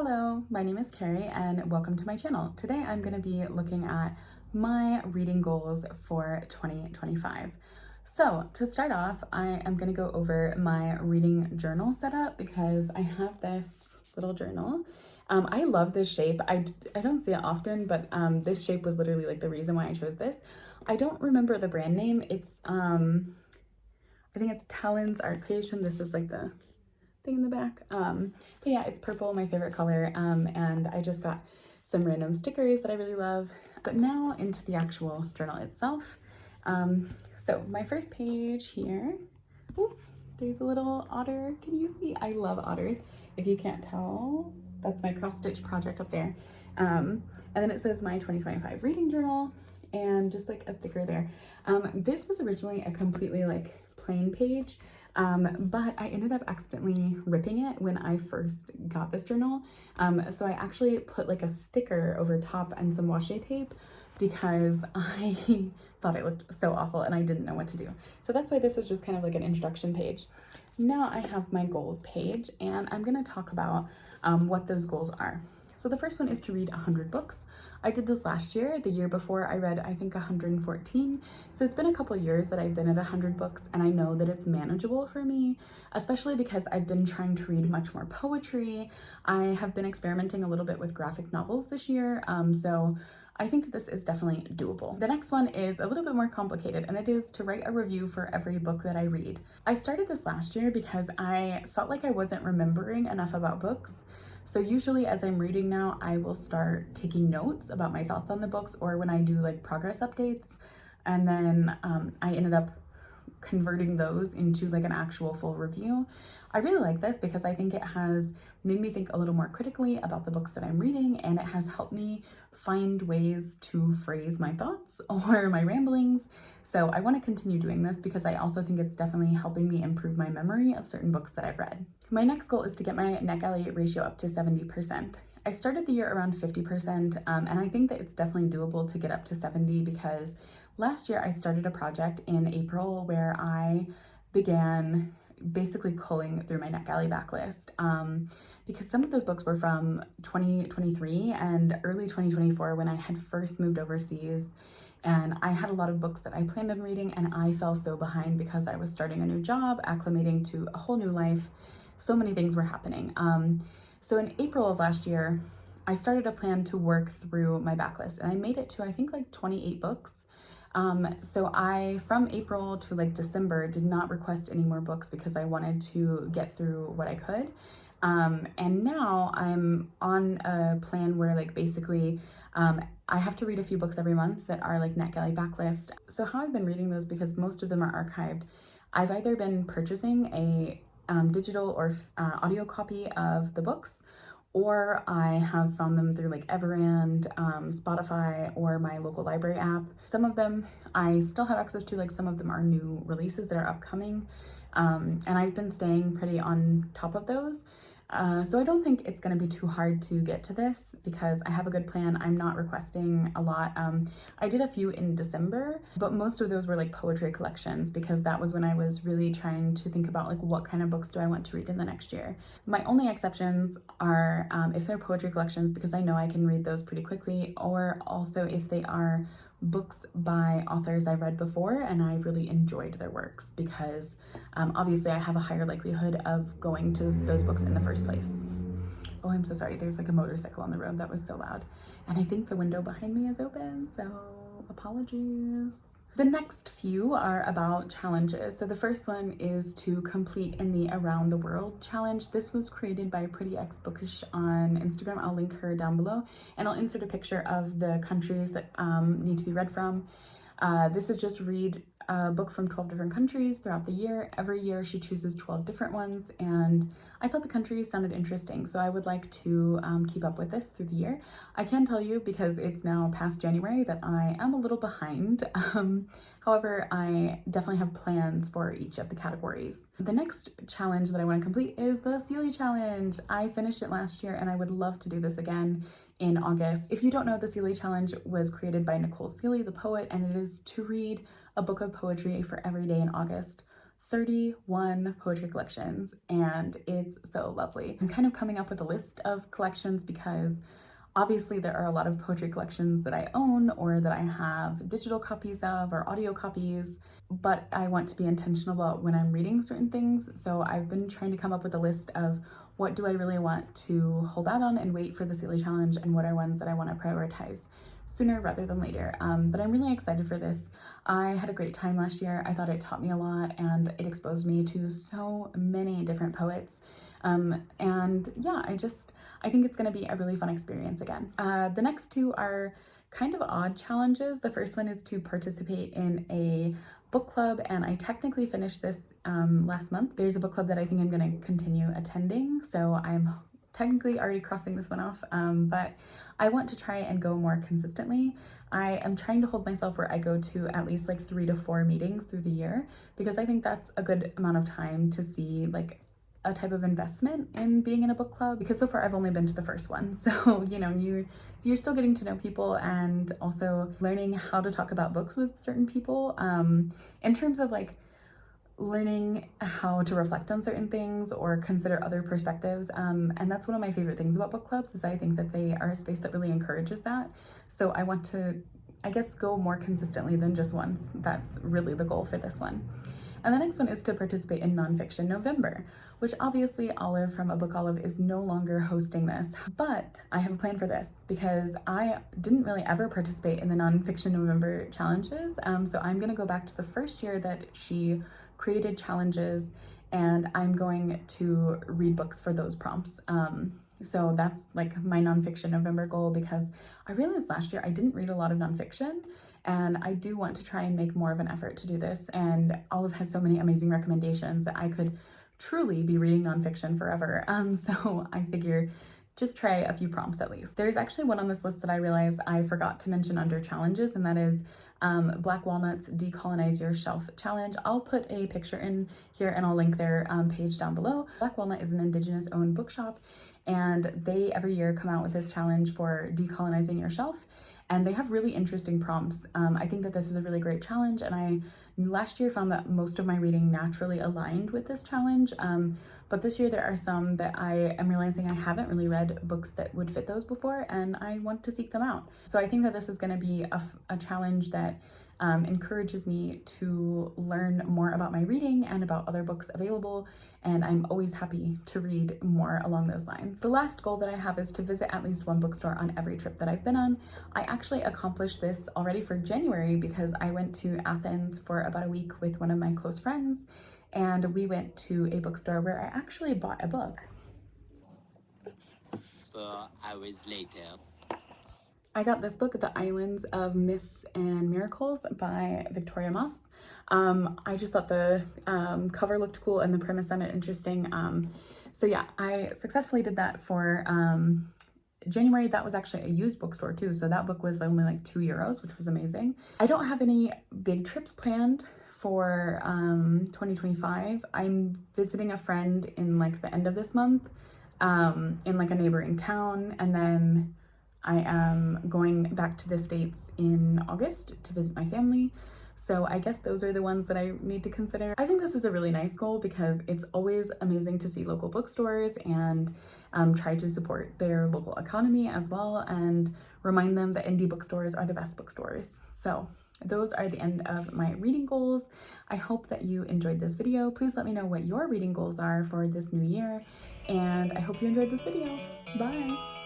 Hello, my name is Carrie and welcome to my channel. Today I'm going to be looking at my reading goals for 2025. So to start off, I am going to go over my reading journal setup because I have this little journal. I love this shape. I don't see it often, but this shape was literally like the reason why I chose this. I don't remember the brand name. It's I think it's Talon's Art Creation. This is like the thing in the back. But yeah, it's purple, my favorite color. And I just got some random stickers that I really love. But now into the actual journal itself. So my first page here, ooh, there's a little otter. Can you see? I love otters. If you can't tell, that's my cross stitch project up there. And then it says my 2025 reading journal and just like a sticker there. This was originally a completely like plain page. But I ended up accidentally ripping it when I first got this journal. So I actually put like a sticker over top and some washi tape because I thought it looked so awful and I didn't know what to do. So that's why this is just kind of like an introduction page. Now I have my goals page and I'm going to talk about what those goals are. So the first one is to read 100 books. I did this last year. The year before I read, I think 114. So it's been a couple years that I've been at 100 books and I know that it's manageable for me, especially because I've been trying to read much more poetry. I have been experimenting a little bit with graphic novels this year. So I think that this is definitely doable. The next one is a little bit more complicated and it is to write a review for every book that I read. I started this last year because I felt like I wasn't remembering enough about books. So usually as I'm reading now, I will start taking notes about my thoughts on the books or when I do like progress updates. And then I ended up converting those into like an actual full review. I really like this because I think it has made me think a little more critically about the books that I'm reading and it has helped me find ways to phrase my thoughts or my ramblings. So I want to continue doing this because I also think it's definitely helping me improve my memory of certain books that I've read. My next goal is to get my neck alley ratio up to 70%. I started the year around 50%, and I think that it's definitely doable to get up to 70 because last year I started a project in April where I began basically culling through my NetGalley backlist because some of those books were from 2023 and early 2024 when I had first moved overseas, and I had a lot of books that I planned on reading and I fell so behind because I was starting a new job, acclimating to a whole new life. So many things were happening. So in April of last year, I started a plan to work through my backlist and I made it to, I think, like 28 books. So I, from April to like December, did not request any more books because I wanted to get through what I could. And now I'm on a plan where like basically I have to read a few books every month that are like NetGalley backlist. So how I've been reading those, because most of them are archived, I've either been purchasing a digital or audio copy of the books, or I have found them through like Everand, Spotify, or my local library app. Some of them I still have access to, like some of them are new releases that are upcoming, and I've been staying pretty on top of those. So I don't think it's going to be too hard to get to this because I have a good plan. I'm not requesting a lot. I did a few in December, but most of those were like poetry collections because that was when I was really trying to think about like what kind of books do I want to read in the next year. My only exceptions are if they're poetry collections because I know I can read those pretty quickly, or also if they are books by authors I've read before and I really enjoyed their works because obviously I have a higher likelihood of going to those books in the first place. Oh, I'm so sorry. There's like a motorcycle on the road. That was so loud. And I think the window behind me is open, so apologies. The next few are about challenges. So the first one is to complete in the Around the World challenge. This was created by Pretty X Bookish on Instagram. I'll link her down below and I'll insert a picture of the countries that need to be read from. This is just read a book from 12 different countries throughout the year. Every year she chooses 12 different ones, and I thought the countries sounded interesting, so I would like to keep up with this through the year. I can tell you, because it's now past January, that I am a little behind. However, I definitely have plans for each of the categories. The next challenge that I want to complete is the Sealy Challenge. I finished it last year and I would love to do this again in August. If you don't know, the Sealy Challenge was created by Nicole Sealy, the poet, and it is to read a book of poetry for every day in August 31 poetry collections, and it's so lovely. I'm kind of coming up with a list of collections because obviously there are a lot of poetry collections that I own or that I have digital copies of or audio copies, but I want to be intentional about when I'm reading certain things. So I've been trying to come up with a list of what do I really want to hold out on and wait for the Sealy Challenge, and what are ones that I want to prioritize sooner rather than later. But I'm really excited for this. I had a great time last year. I thought it taught me a lot and it exposed me to so many different poets. And yeah, I think it's going to be a really fun experience again. The next two are kind of odd challenges. The first one is to participate in a book club, and I technically finished this last month. There's a book club that I think I'm going to continue attending, so I'm technically already crossing this one off, but I want to try and go more consistently. I am trying to hold myself where I go to at least like 3 to 4 meetings through the year, because I think that's a good amount of time to see like a type of investment in being in a book club, because so far I've only been to the first one. So, you know, you're still getting to know people and also learning how to talk about books with certain people, in terms of like learning how to reflect on certain things or consider other perspectives. And that's one of my favorite things about book clubs, is I think that they are a space that really encourages that. So I want to, I guess, go more consistently than just once. That's really the goal for this one. And the next one is to participate in Nonfiction November, which obviously Olive from abookolive is no longer hosting this, but I have a plan for this because I didn't really ever participate in the Nonfiction November challenges. So I'm gonna go back to the first year that she created challenges, and I'm going to read books for those prompts. So that's like my Nonfiction November goal, because I realized last year I didn't read a lot of nonfiction, and I do want to try and make more of an effort to do this. And Olive has so many amazing recommendations that I could truly be reading nonfiction forever. So I figure just try a few prompts at least. There's actually one on this list that I realized I forgot to mention under challenges, and that is Black Walnut's Decolonize Your Shelf Challenge. I'll put a picture in here and I'll link their page down below. Black Walnut is an Indigenous owned bookshop, and they every year come out with this challenge for decolonizing your shelf. And they have really interesting prompts. I think that this is a really great challenge, and I last year found that most of my reading naturally aligned with this challenge. But this year there are some that I am realizing I haven't really read books that would fit those before, and I want to seek them out. So I think that this is going to be a challenge that encourages me to learn more about my reading and about other books available, and I'm always happy to read more along those lines. The last goal that I have is to visit at least one bookstore on every trip that I've been on. I actually accomplished this already for January because I went to Athens for about a week with one of my close friends, and we went to a bookstore where I actually bought a book. 4 hours later. I got this book, The Islands of Myths and Miracles by Victoria Moss. I just thought the cover looked cool and the premise on it interesting. So yeah, I successfully did that for January. That was actually a used bookstore too, so that book was only like €2, which was amazing. I don't have any big trips planned for 2025. I'm visiting a friend in like the end of this month in like a neighboring town, and then I am going back to the States in August to visit my family. So I guess those are the ones that I need to consider. I think this is a really nice goal because it's always amazing to see local bookstores and try to support their local economy as well, and remind them that indie bookstores are the best bookstores. So those are the end of my reading goals. I hope that you enjoyed this video. Please let me know what your reading goals are for this new year, and I hope you enjoyed this video. Bye!